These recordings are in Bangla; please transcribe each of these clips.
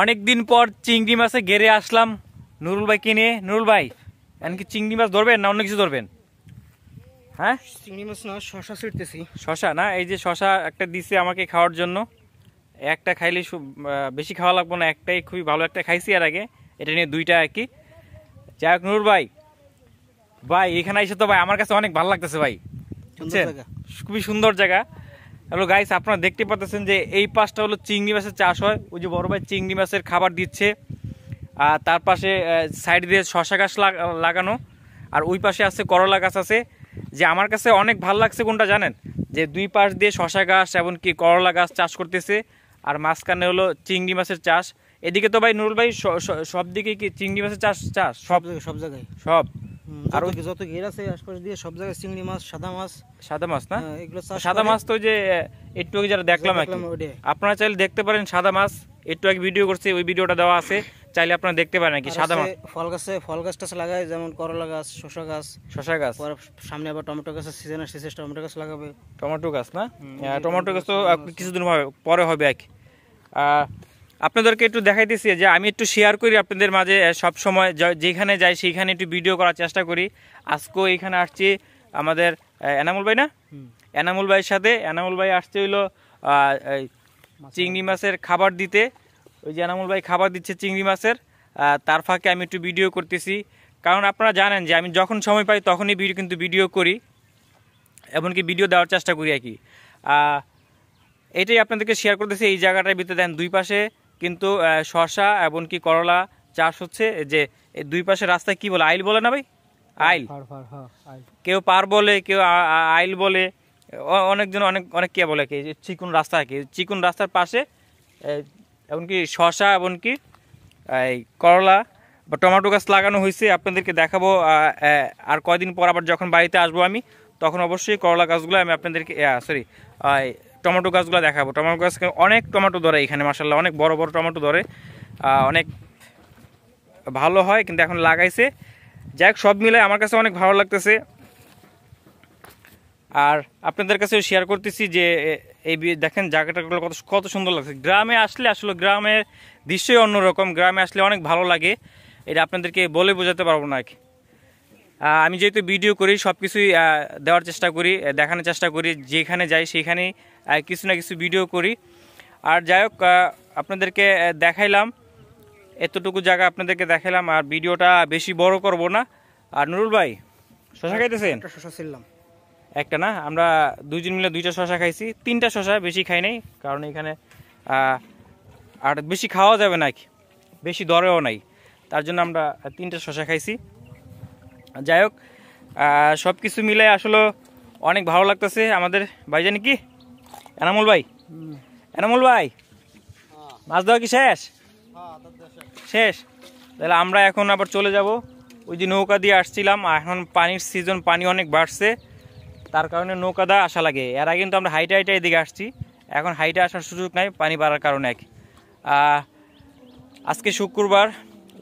অনেক দিন পর চিংড়ি মাছে গেড়ে আসলাম নুরুল ভাইকে নিয়ে। নুরুল ভাই এমনকি চিংড়ি মাছ ধরবেন না অন্য কিছু ধরবেন? হ্যাঁ চিংড়ি মাছ না, শশা ছিটতেছি। শশা না, এই যে শশা একটা দিছে আমাকে খাওয়ার জন্য। একটা খাইলে বেশি খাওয়া লাগবে না, একটাই খুবই ভালো একটা খাইছি এর আগে, এটা নিয়ে দুইটা আর কি। যাই হোক নুরুল ভাই, ভাই এখানে এসে তো ভাই আমার কাছে অনেক ভালো লাগতেছে ভাই, বুঝছেন? খুবই সুন্দর জায়গা। হ্যালো গাইস, আপনারা দেখতে পাচ্ছেন যে এই পাশটা হলো চিংড়ি মাছের চাষ হয়। ওই যে বড় ভাই চিংড়ি মাছের খাবার দিচ্ছে, আর তার পাশে সাইড দিয়ে শশা গাছ লাগানো, আর ওই পাশে আছে করলা গাছ আছে। যে আমার কাছে অনেক ভালো লাগছে কোনটা জানেন, যে দুই পাশ দিয়ে শশা গাছ এমনকি করলা গাছ চাষ করতেছে, আর মাঝখানে হলো চিংড়ি মাছের চাষ। এদিকে তো ভাই নুরুল ভাই সব দিকে কি চিংড়ি মাছের চাষ? সব জায়গায় সব। আর যত ঘের আছে আশপাশ দিয়ে সব জায়গায় চিংড়ি মাছ, সাদা মাছ না, এগুলো সাদা মাছ তো যে একটু আগে যারা দেখলাম আর কি, আপনারা চাইলে দেখতে পারেন। সাদা মাছ একটু আগে ভিডিও করছে, ওই ভিডিওটা দেওয়া আছে, চাইলে আপনারা দেখতে পারেন আর কি। সাদা মাছ ফল গাছ লাগায়, যেমন করলা গাছ, শশা গাছ, সামনে আবার টমেটো গাছের সিজন আসছে, টমেটো গাছ লাগাবে। টমেটো গাছ না, টমেটো গাছ তো কিছুদিন পরে হবে আর কি। আপনাদেরকে একটু দেখাইতেছি যে আমি একটু শেয়ার করি আপনাদের মাঝে, সব সময় যেখানে যাই সেইখানে একটু ভিডিও করার চেষ্টা করি। আজকেও এখানে আসছি আমাদের এনামুল ভাই না, এনামুল ভাইয়ের সাথে। এনামুল ভাই আসছে হইলো চিংড়ি মাছের খাবার দিতে। ওই যে এনামুল ভাই খাবার দিচ্ছে চিংড়ি মাছের, তার ফাঁকে আমি একটু ভিডিও করতেছি। কারণ আপনারা জানেন যে আমি যখন সময় পাই তখনই ভিডিও করি, এমনকি ভিডিও দেওয়ার চেষ্টা করি আর কি। এটাই আপনাদেরকে শেয়ার করতেছি। এই জায়গাটার ভিতরে দেন দুই পাশে কিন্তু শশা এমনকি করলা চাষ হচ্ছে। যে দুই পাশে রাস্তায় কি বলে, আইল বলে না ভাই? আইল, কেউ পার বলে, কেউ আইল বলে, অনেকজন অনেক কে বলে কি, চিকুন রাস্তা আর কি। চিকুন রাস্তার পাশে এমনকি শশা এমনকি এই করলা বা টমেটো গাছ লাগানো হয়েছে। আপনাদেরকে দেখাবো আর কয়দিন পর আবার যখন বাড়িতে আসবো আমি, তখন অবশ্যই করলা গাছগুলো আমি আপনাদেরকে টমেটো গাছগুলো দেখাবো। টমেটো গাছ অনেক টমেটো ধরে এখানে, মাশাআল্লাহ অনেক বড় বড় টমেটো ধরে, অনেক ভালো হয়। কিন্তু এখন লাগাইছে। যাই হোক, সব মিলে আমার কাছে অনেক ভালো লাগতেছে। আর আপনাদের কাছেও শেয়ার করতেছি যে এই দেখেন জায়গাটাগুলো কত সুন্দর লাগছে। গ্রামে আসলে গ্রামের দৃশ্যই অন্যরকম। গ্রামে আসলে অনেক ভালো লাগে, এটা আপনাদেরকে বলে বোঝাতে পারবো না। আমি যেহেতু ভিডিও করি, সব কিছুই দেওয়ার চেষ্টা করি, দেখানোর চেষ্টা করি। যেখানে যাই সেইখানেই কিছু না কিছু ভিডিও করি। আর যাই হোক, আপনাদেরকে দেখাইলাম এতটুকু জায়গা, আপনাদেরকে দেখাইলাম। আর ভিডিওটা বেশি বড় করব না। আর নুরুল ভাই শশা খাইতেছেন? শশা ছিলাম একটা না, আমরা দুইজন মিলে দুইটা শশা খাইছি, তিনটা শশা, বেশি খাই নাই। কারণ এখানে আর বেশি খাওয়া যাবে না, বেশি দরেও নাই, তার জন্য আমরা তিনটা শশা খাইছি। যাই হোক, সব কিছু মিলে আসলে অনেক ভালো লাগতেছে আমাদের। ভাইজান কি এনামুল ভাই, মাছ দেওয়া কি শেষ? তাহলে আমরা এখন আবার চলে যাব। ওই যে নৌকা দিয়ে আসছিলাম, এখন পানির সিজন, পানি অনেক বাড়ছে, তার কারণে নৌকা দিয়ে আসা লাগে। এর আগে কিন্তু আমরা হাইটে এদিকে আসছি, এখন হাইটে আসার সুযোগ নাই পানি বাড়ার কারণে। আজকে শুক্রবার,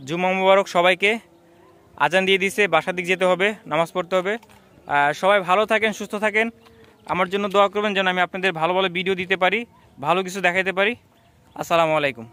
জুমা মুবারক সবাইকে। আজান দিয়ে দিছে, বাসার দিক যেতে হবে, নামাজ পড়তে হবে। সবাই ভালো থাকেন, সুস্থ থাকেন। আমার জন্য দোয়া করবেন যেন আমি আপনাদের ভালো ভালো ভিডিও দিতে পারি, ভালো কিছু দেখাইতে পারি। আসসালামু আলাইকুম।